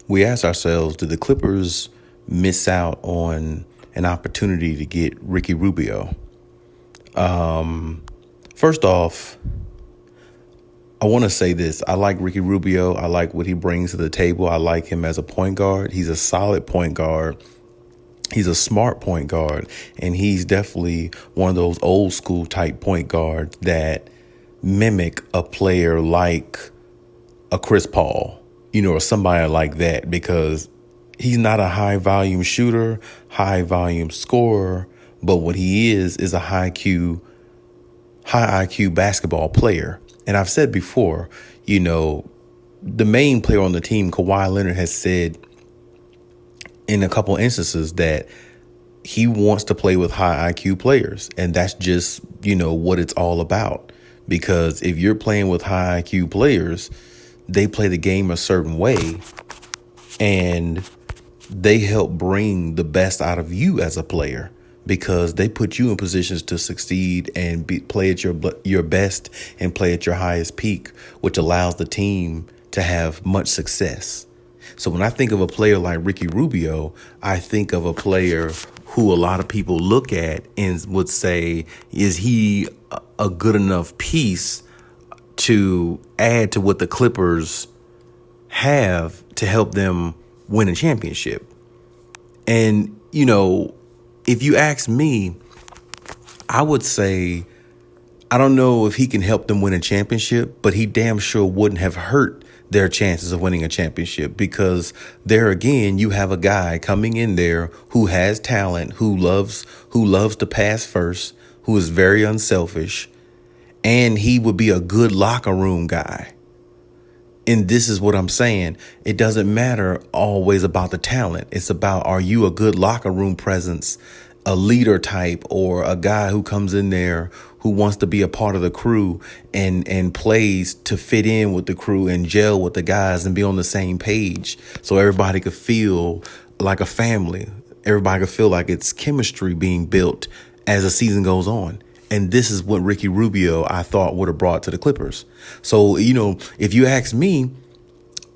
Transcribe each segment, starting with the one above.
we asked ourselves, did the Clippers miss out on an opportunity to get Ricky Rubio? First off, I want to say this. I like Ricky Rubio. I like what he brings to the table. I like him as a point guard. He's a solid point guard. He's a smart point guard. And he's definitely one of those old school type point guards that mimic a player like a Chris Paul, or somebody like that, because he's not a high volume shooter, high volume scorer, but what he is a high IQ basketball player. And I've said before, the main player on the team, Kawhi Leonard, has said in a couple instances that he wants to play with high IQ players. And that's just, what it's all about. Because if you're playing with high IQ players, they play the game a certain way and they help bring the best out of you as a player, because they put you in positions to succeed and play at your best and play at your highest peak, which allows the team to have much success. So when I think of a player like Ricky Rubio, I think of a player who a lot of people look at and would say, is he a good enough piece to add to what the Clippers have to help them win a championship? And, if you ask me, I would say, I don't know if he can help them win a championship, but he damn sure wouldn't have hurt their chances of winning a championship, because there again, you have a guy coming in there who has talent, who loves to pass first, who is very unselfish, and he would be a good locker room guy. And this is what I'm saying. It doesn't matter always about the talent. It's about, are you a good locker room presence, a leader type, or a guy who comes in there who wants to be a part of the crew and plays to fit in with the crew and gel with the guys and be on the same page, so everybody could feel like a family. Everybody could feel like it's chemistry being built as the season goes on. And this is what Ricky Rubio, I thought, would have brought to the Clippers. So, if you ask me,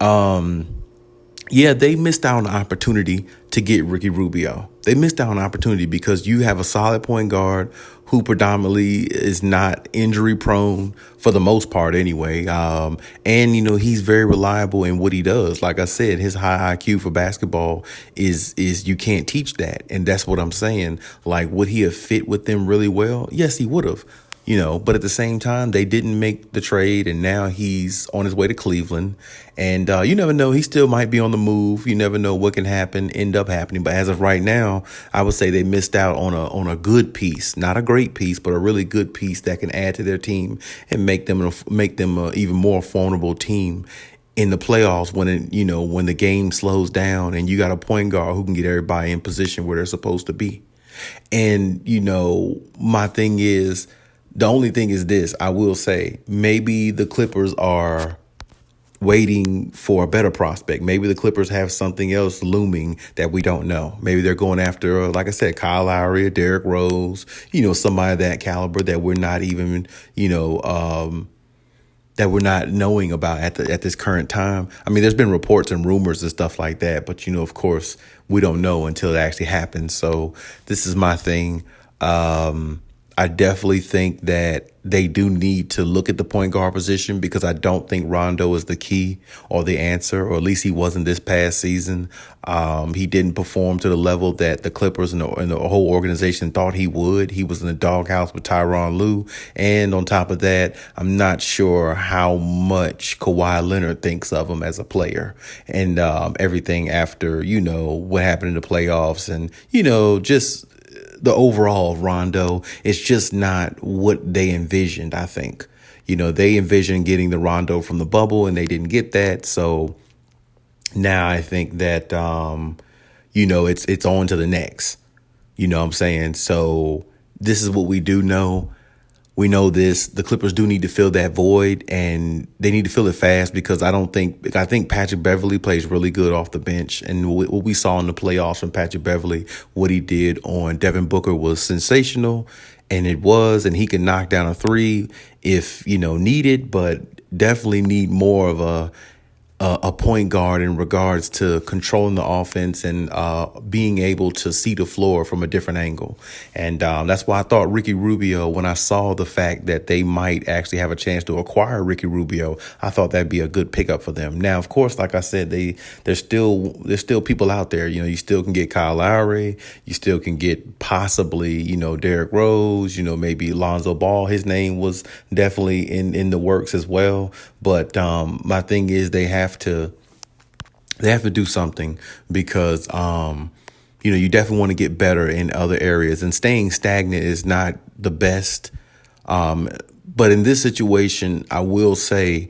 they missed out on an opportunity to get Ricky Rubio. They missed out on an opportunity because you have a solid point guard who predominantly is not injury prone for the most part anyway. And he's very reliable in what he does. Like I said, his high IQ for basketball is you can't teach that. And that's what I'm saying. Like, would he have fit with them really well? Yes, he would have. But at the same time, they didn't make the trade, and now he's on his way to Cleveland. And you never know, he still might be on the move. You never know what can end up happening. But as of right now, I would say they missed out on a good piece, not a great piece, but a really good piece that can add to their team and make them a even more formidable team in the playoffs when the game slows down and you got a point guard who can get everybody in position where they're supposed to be. And my thing is, the only thing is this, I will say, maybe the Clippers are waiting for a better prospect. Maybe the Clippers have something else looming that we don't know. Maybe they're going after, like I said, Kyle Lowry or Derrick Rose, somebody of that caliber that we're not even, that we're not knowing about at this current time. I mean, there's been reports and rumors and stuff like that, but, of course, we don't know until it actually happens. So this is my thing. I definitely think that they do need to look at the point guard position, because I don't think Rondo is the key or the answer, or at least he wasn't this past season. He didn't perform to the level that the Clippers and the whole organization thought he would. He was in the doghouse with Tyronn Lue. And on top of that, I'm not sure how much Kawhi Leonard thinks of him as a player, and everything after, what happened in the playoffs and, just the overall Rondo. Is just not what they envisioned, I think. They envisioned getting the Rondo from the bubble, and they didn't get that. So now I think that, it's on to the next. You know what I'm saying? So this is what we do know. We know this. The Clippers do need to fill that void, and they need to fill it fast, because I think Patrick Beverley plays really good off the bench. And what we saw in the playoffs from Patrick Beverley, what he did on Devin Booker was sensational. And he can knock down a three if, needed, but definitely need more of a point guard in regards to controlling the offense and being able to see the floor from a different angle. And that's why I thought Ricky Rubio, when I saw the fact that they might actually have a chance to acquire Ricky Rubio, I thought that'd be a good pickup for them. Now, of course, like I said, there's still people out there. You still can get Kyle Lowry. You still can get possibly, Derrick Rose, maybe Lonzo Ball. His name was definitely in the works as well. But my thing is they have to do something because you definitely want to get better in other areas, and staying stagnant is not the best. But in this situation, I will say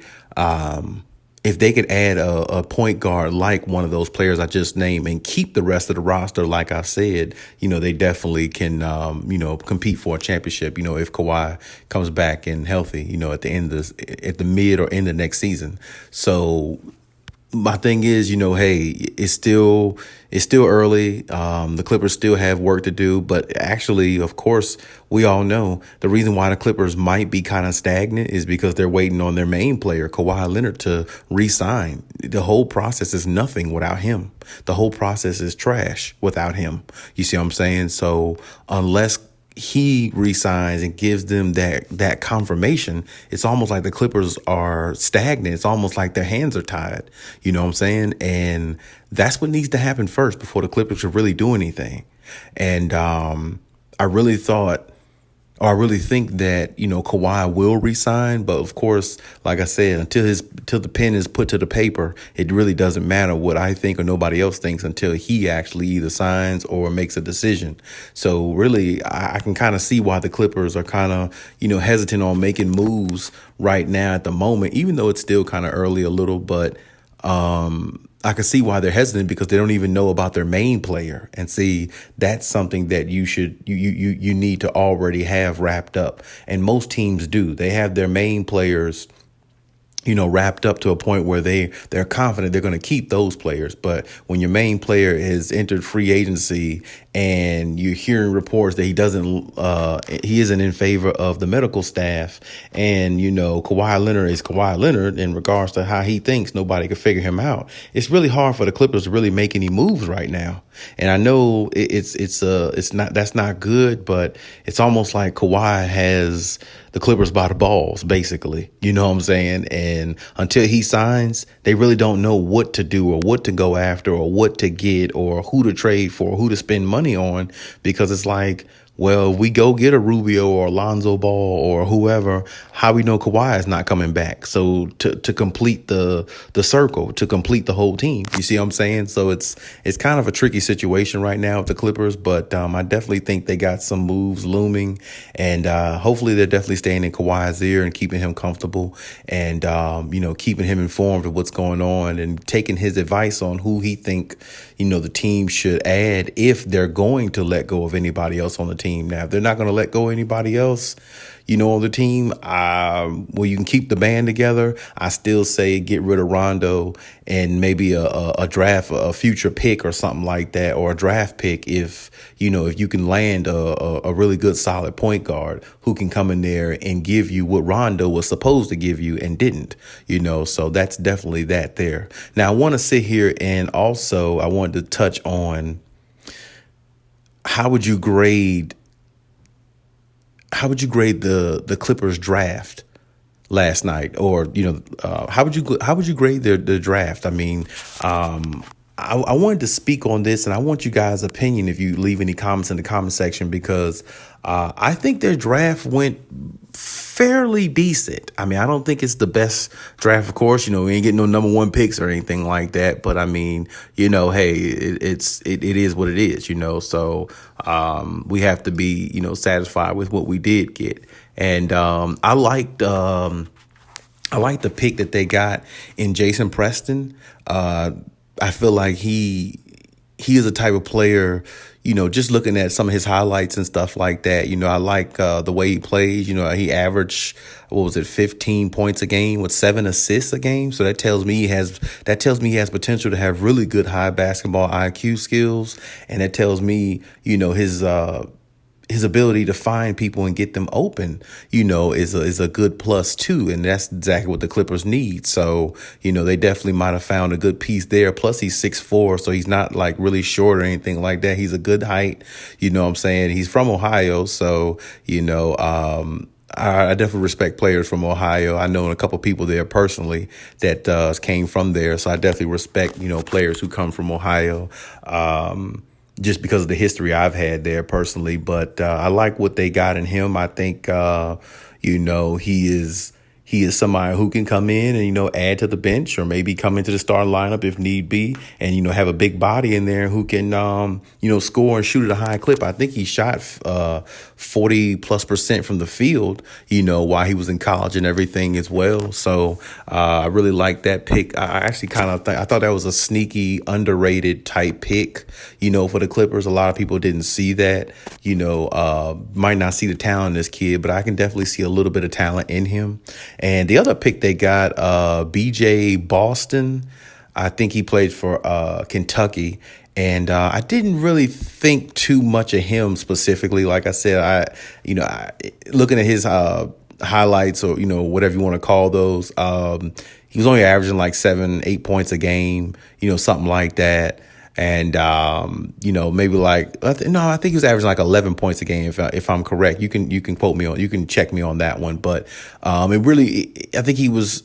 if they could add a point guard like one of those players I just named and keep the rest of the roster, like I said, they definitely can, compete for a championship, if Kawhi comes back and healthy, at the mid or end of next season. So my thing is, hey, it's still early. The Clippers still have work to do. But actually, of course, we all know the reason why the Clippers might be kind of stagnant is because they're waiting on their main player, Kawhi Leonard, to re-sign. The whole process is nothing without him. The whole process is trash without him. You see what I'm saying? So unless he resigns and gives them that confirmation, it's almost like the Clippers are stagnant. It's almost like their hands are tied. You know what I'm saying? And that's what needs to happen first before the Clippers should really do anything. And I really think that, Kawhi will resign. But of course, like I said, until the pen is put to the paper, it really doesn't matter what I think or nobody else thinks until he actually either signs or makes a decision. So really, I can kind of see why the Clippers are kind of, hesitant on making moves right now at the moment, even though it's still kind of early a little. But I can see why they're hesitant because they don't even know about their main player. And see, that's something that you need to already have wrapped up. And most teams do. They have their main players, wrapped up to a point where they're confident they're going to keep those players. But when your main player has entered free agency and you're hearing reports that he isn't in favor of the medical staff, and Kawhi Leonard is Kawhi Leonard in regards to how he thinks nobody can figure him out, it's really hard for the Clippers to really make any moves right now. And I know that's not good, but it's almost like Kawhi has the Clippers by the balls, basically. You know what I'm saying? And until he signs, they really don't know what to do or what to go after or what to get or who to trade for, who to spend money on, because it's like, well, if we go get a Rubio or Lonzo Ball or whoever, how we know Kawhi is not coming back? So to complete the circle, to complete the whole team, you see what I'm saying? So it's kind of a tricky situation right now with the Clippers, but I definitely think they got some moves looming, and hopefully they're definitely staying in Kawhi's ear and keeping him comfortable, and keeping him informed of what's going on and taking his advice on who he think the team should add if they're going to let go of anybody else on the team. Now, if they're not going to let go of anybody else, on the team, you can keep the band together. I still say get rid of Rondo and maybe a draft, a future pick or something like that, or a draft pick if you can land a really good solid point guard who can come in there and give you what Rondo was supposed to give you and didn't, so that's definitely that there. Now, I want to sit here and also I wanted to touch on how would you grade the Clippers draft last night, or how would you grade their draft? I mean, I wanted to speak on this, and I want you guys' opinion if you leave any comments in the comment section, because I think their draft went fairly decent. I mean, I don't think it's the best draft, of course. We ain't getting no number one picks or anything like that. But I mean, hey, it is what it is. So we have to be satisfied with what we did get. And I liked the pick that they got in Jason Preston. I feel like he is a type of player, just looking at some of his highlights and stuff like that. I like the way he plays. He averaged, 15 points a game with 7 assists a game. So that tells me he has potential to have really good high basketball IQ skills. And that tells me, his ability to find people and get them open, is a good plus too. And that's exactly what the Clippers need. So, they definitely might have found a good piece there. Plus he's 6'4", so he's not like really short or anything like that. He's a good height. You know what I'm saying? He's from Ohio. So, I definitely respect players from Ohio. I know a couple people there personally that came from there. So I definitely respect, players who come from Ohio. Just because of the history I've had there personally. But I like what they got in him. I think, he is somebody who can come in and, add to the bench or maybe come into the starting lineup if need be and, have a big body in there who can, score and shoot at a high clip. I think he shot 40+% from the field, while he was in college and everything as well. So I really like that pick. I actually I thought that was a sneaky, underrated type pick, for the Clippers. A lot of people didn't see that, might not see the talent in this kid, but I can definitely see a little bit of talent in him. And the other pick they got, BJ Boston. I think he played for Kentucky. And I didn't really think too much of him specifically. Like I said, looking at his highlights or, whatever you want to call those, he was only averaging like 7-8 points a game, something like that. And, maybe like, I think he was averaging like 11 points a game. If I'm correct, you can quote me you can check me on that one. But, I think he was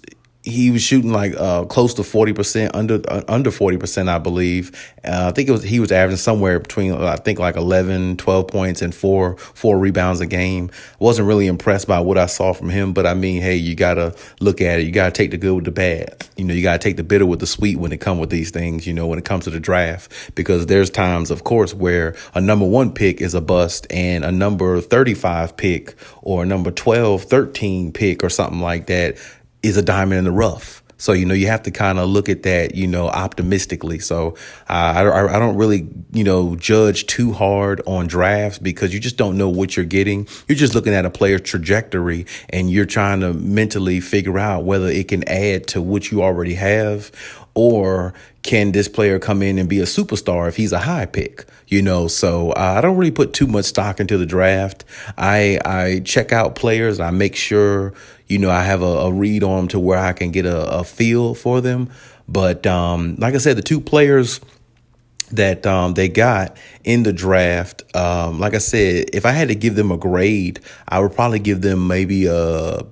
shooting like close to 40%, under 40%, I believe. I think he was averaging somewhere between I think like 11, 12 points and four rebounds a game. Wasn't really impressed by what I saw from him, but I mean, hey, you gotta look at it. You gotta take the good with the bad. You gotta take the bitter with the sweet when it comes with these things. When it comes to the draft, because there's times, of course, where a number 1 pick is a bust and a number 35 pick or a number 12, 13 pick or something like that is a diamond in the rough. So, you have to kind of look at that, optimistically. So I don't really, judge too hard on drafts because you just don't know what you're getting. You're just looking at a player's trajectory and you're trying to mentally figure out whether it can add to what you already have, or can this player come in and be a superstar if he's a high pick, So I don't really put too much stock into the draft. I check out players. I make sure, I have a read on them to where I can get a feel for them. But like I said, the 2 players that they got in the draft, like I said, if I had to give them a grade, I would probably give them maybe a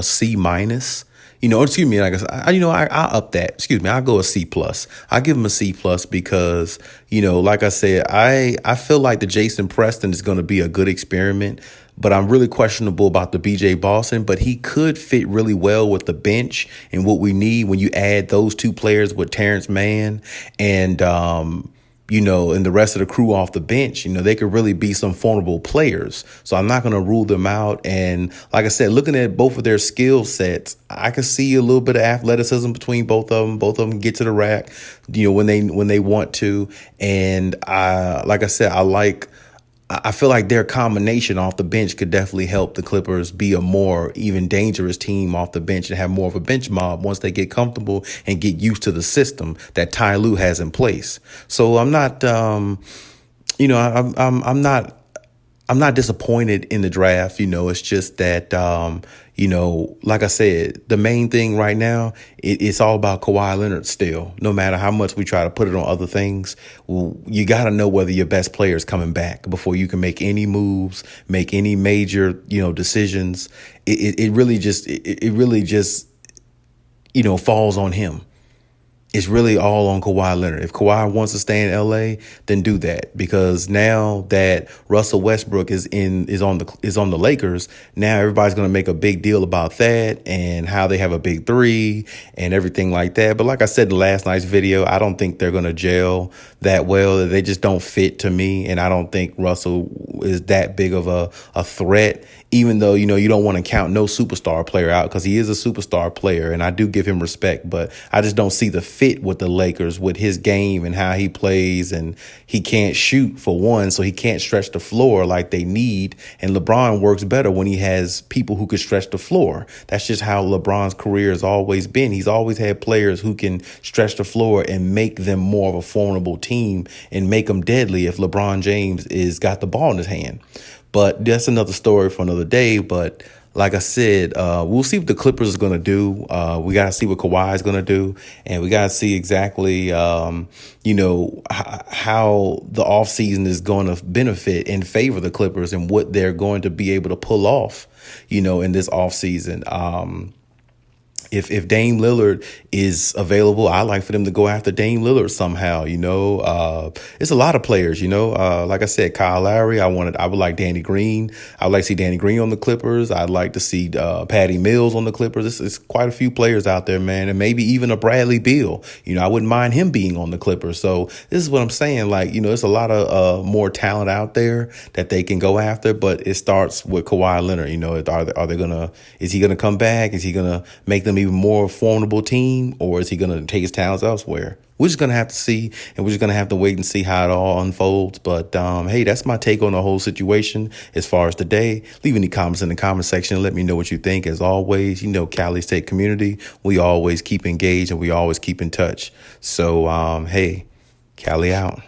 C minus. Excuse me, like I'll up that. Excuse me, I'll go a C plus. I'll give him a C plus because, like I said, I feel like the Jason Preston is going to be a good experiment, but I'm really questionable about the BJ Boston, but he could fit really well with the bench and what we need when you add those 2 players with Terrence Mann and, and the rest of the crew off the bench. They could really be some formidable players. So I'm not going to rule them out. And like I said, looking at both of their skill sets, I can see a little bit of athleticism between both of them. Both of them can get to the rack, when they want to. And like I said, I feel like their combination off the bench could definitely help the Clippers be a more even dangerous team off the bench and have more of a bench mob once they get comfortable and get used to the system that Ty Lue has in place. So I'm not, I'm not disappointed in the draft. It's just that, like I said, the main thing right now, it's all about Kawhi Leonard still. No matter how much we try to put it on other things, you got to know whether your best player is coming back before you can make any moves, make any major, decisions. It really just falls on him. It's really all on Kawhi Leonard. If Kawhi wants to stay in LA, then do that. Because now that Russell Westbrook is on the Lakers, now everybody's going to make a big deal about that and how they have a big 3 and everything like that. But like I said in last night's video, I don't think they're going to gel that well. They just don't fit to me. And I don't think Russell is that big of a threat even though, you don't want to count no superstar player out because he is a superstar player and I do give him respect, but I just don't see the fit with the Lakers with his game and how he plays, and he can't shoot for one, so he can't stretch the floor like they need. And LeBron works better when he has people who can stretch the floor. That's just how LeBron's career has always been. He's always had players who can stretch the floor and make them more of a formidable team and make them deadly if LeBron James is got the ball in his hand. But that's another story for another day. But like I said, we'll see what the Clippers is going to do. We got to see what Kawhi is going to do. And we got to see exactly, how the offseason is going to benefit and favor the Clippers and what they're going to be able to pull off, in this offseason. If Dame Lillard is available, I like for them to go after Dame Lillard somehow. It's a lot of players. Like I said, Kyle Lowry. I would like Danny Green. I would like to see Danny Green on the Clippers. I'd like to see Patty Mills on the Clippers. It's quite a few players out there, man, and maybe even a Bradley Beal. I wouldn't mind him being on the Clippers. So this is what I'm saying. It's a lot of more talent out there that they can go after, but it starts with Kawhi Leonard. Is he gonna come back? Is he gonna make them even more formidable team, or is he going to take his talents elsewhere? We're just going to have to see, and we're just going to have to wait and see how it all unfolds. But hey, that's my take on the whole situation as far as today. Leave any comments in the comment section. Let me know what you think. As always, Cali State community, we always keep engaged and we always keep in touch. So hey, Cali out.